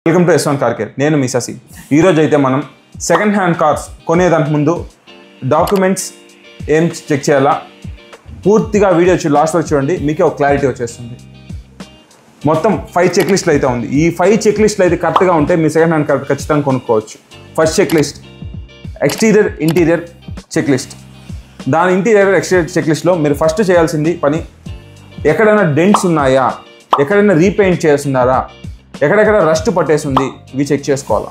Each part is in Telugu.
Welcome to S1 car care. నేను మీ శశి. ఈరోజు అయితే మనం సెకండ్ హ్యాండ్ కార్స్ కొనేదానికి ముందు డాక్యుమెంట్స్ ఏం చెక్ చేయాలా పూర్తిగా వీడియో లాస్ట్ వరకు చూడండి, మీకే ఒక క్లారిటీ వచ్చేస్తుంది. మొత్తం 5 చెక్ లిస్టులు అయితే ఉంది. ఈ 5 చెక్ లిస్టులు అయితే కరెక్ట్గా ఉంటే మీ సెకండ్ హ్యాండ్ కార్ ఖచ్చితంగా కొనుక్కోవచ్చు. First checklist exterior interior checklist. దాని ఇంటీరియర్ ఎక్స్టీరియర్ చెక్ లిస్ట్లో మీరు ఫస్ట్ చేయాల్సింది పని, ఎక్కడైనా డెంట్స్ ఉన్నాయా, ఎక్కడైనా రీపెయింట్ చేస్తున్నారా, ఎక్కడెక్కడ రస్ట్ పట్టేసింది, ఇవి చెక్ చేసుకోవాలా.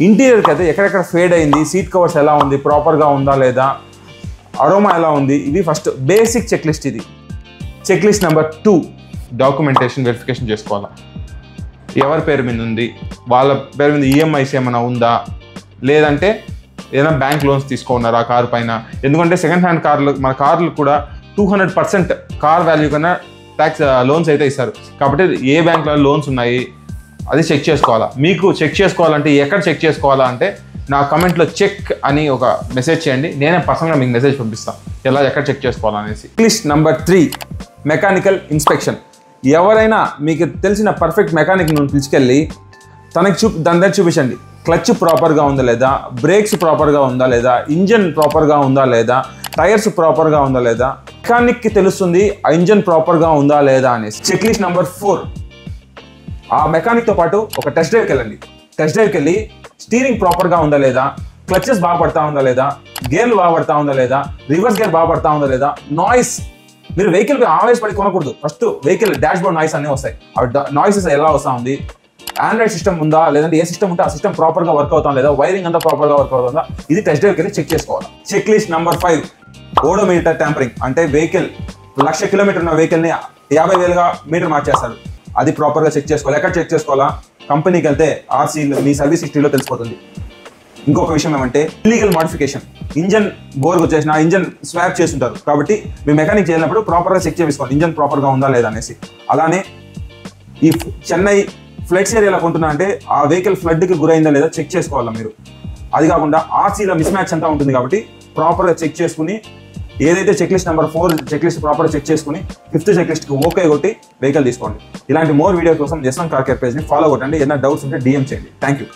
ఇంటీరియర్కి అయితే ఎక్కడెక్కడ ఫేడ్ అయింది, సీట్ కవర్స్ ఎలా ఉంది, ప్రాపర్గా ఉందా లేదా, అరోమా ఎలా ఉంది, ఇవి ఫస్ట్ బేసిక్ చెక్ లిస్ట్. ఇది checklist number 2 documentation verification చేసుకోవాలా. ఎవరి పేరు మీద ఉంది, వాళ్ళ పేరు మీద ఈఎంఐస్ ఏమైనా ఉందా, లేదంటే ఏదైనా బ్యాంక్ లోన్స్ తీసుకున్నారా కారు పైన. ఎందుకంటే సెకండ్ హ్యాండ్ కార్లు, మన కార్లు కూడా 200% కార్ వాల్యూ కన్నా ట్యాక్స్ లోన్స్ అయితే ఇస్తారు. కాబట్టి ఏ బ్యాంక్లో లోన్స్ ఉన్నాయి అది చెక్ చేసుకోవాలా. మీకు చెక్ చేసుకోవాలంటే ఎక్కడ చెక్ చేసుకోవాలా అంటే నా కమెంట్లో చెక్ అని ఒక మెసేజ్ చేయండి, నేనే పర్సనల్గా మీకు మెసేజ్ పంపిస్తాను ఎలా ఎక్కడ చెక్ చేసుకోవాలనేసి. List number 3 mechanical inspection. ఎవరైనా మీకు తెలిసిన పర్ఫెక్ట్ మెకానిక్ నుండి పిలుచుకెళ్ళి తనకి దాని దగ్గర చూపించండి. క్లచ్ ప్రాపర్గా ఉందా లేదా, బ్రేక్స్ ప్రాపర్గా ఉందా లేదా, ఇంజన్ ప్రాపర్గా ఉందా లేదా, టైర్స్ ప్రాపర్గా ఉందా లేదా, మెకానిక్కి తెలుస్తుంది ఆ ఇంజన్ ప్రాపర్గా ఉందా లేదా అనేసి. చెక్ లిస్ట్ నెంబర్ 4 ఆ మెకానిక్తో పాటు ఒక టెస్ట్ డ్రైవ్కి వెళ్ళండి. టెస్ట్ డ్రైవ్కి వెళ్ళి స్టీరింగ్ ప్రాపర్గా ఉందా లేదా, క్లచెస్ బాగా పడతా ఉందా లేదా, గేర్లు బాగా పడతా ఉందా లేదా, రివర్స్ గేర్ బాగా పడతా ఉందా లేదా, నాయిస్. మీరు వెహికల్ ఆవేశపడి కొనకూడదు. First vehicle dashboard noise అన్నీ వస్తాయి. అవి నాయిసెస్ ఎలా వస్తూ ఉంది, ఆండ్రాయిడ్ సిస్టమ్ ఉందా, లేదంటే ఏ సిస్టమ్ ఉంటే ఆ సిస్టమ్ ప్రాపర్గా వర్క్ అవుతా లేదా, వైరింగ్ అంతా ప్రాపర్గా వర్క్ అవుతుందా, ఇది టెస్ట్ డ్రైవ్కి వెళ్ళి చెక్ చేసుకోవాలి. Checklist number 5 odometer tampering. అంటే వెహికల్ 1,00,000 కిలోమీటర్ ఉన్న వెహికల్ని 50,000గా మీటర్ మార్చేస్తారు. అది ప్రాపర్గా చెక్ చేసుకోవాలి. ఎక్కడ చెక్ చేసుకోవాలా, కంపెనీకి వెళ్తే ఆర్సీ మీ సర్వీస్ హిస్టరీలో తెలిసిపోతుంది. ఇంకొక విషయం ఏమంటే ఇల్లీగల్ మోడిఫికేషన్. ఇంజన్ బోర్కి వచ్చేసిన ఇంజన్ స్వాప్ చేస్తుంటారు. కాబట్టి మీ మెకానిక్ చేసినప్పుడు ప్రాపర్గా చెక్ చేసుకోవాలి ఇంజన్ ప్రాపర్గా ఉందా లేదా అనేసి. అలానే ఈ చెన్నై ఫ్లడ్స్ ఏరియాలో కొంటున్నా అంటే ఆ వెహికల్ ఫ్లడ్కి గురైందా లేదా చెక్ చేసుకోవాలా మీరు. అది కాకుండా ఆర్సీలో మిస్ మ్యాచ్ అంతా ఉంటుంది. కాబట్టి ప్రాపర్గా చెక్ చేసుకుని ఏదైతే checklist number 4 checklist ప్రాపర్గా చెక్ చేసుకుని 5th చెక్ లిస్ట్కి ఓకే కొట్టి వెహికల్ తీసుకోండి. ఇలాంటి మోర్ వీడియో కోసం S1 కార్ కేర్ పేజ్ని ఫాలో కొట్టండి. ఏదైనా డౌట్స్ ఉంటే DM చేయండి. Thank you.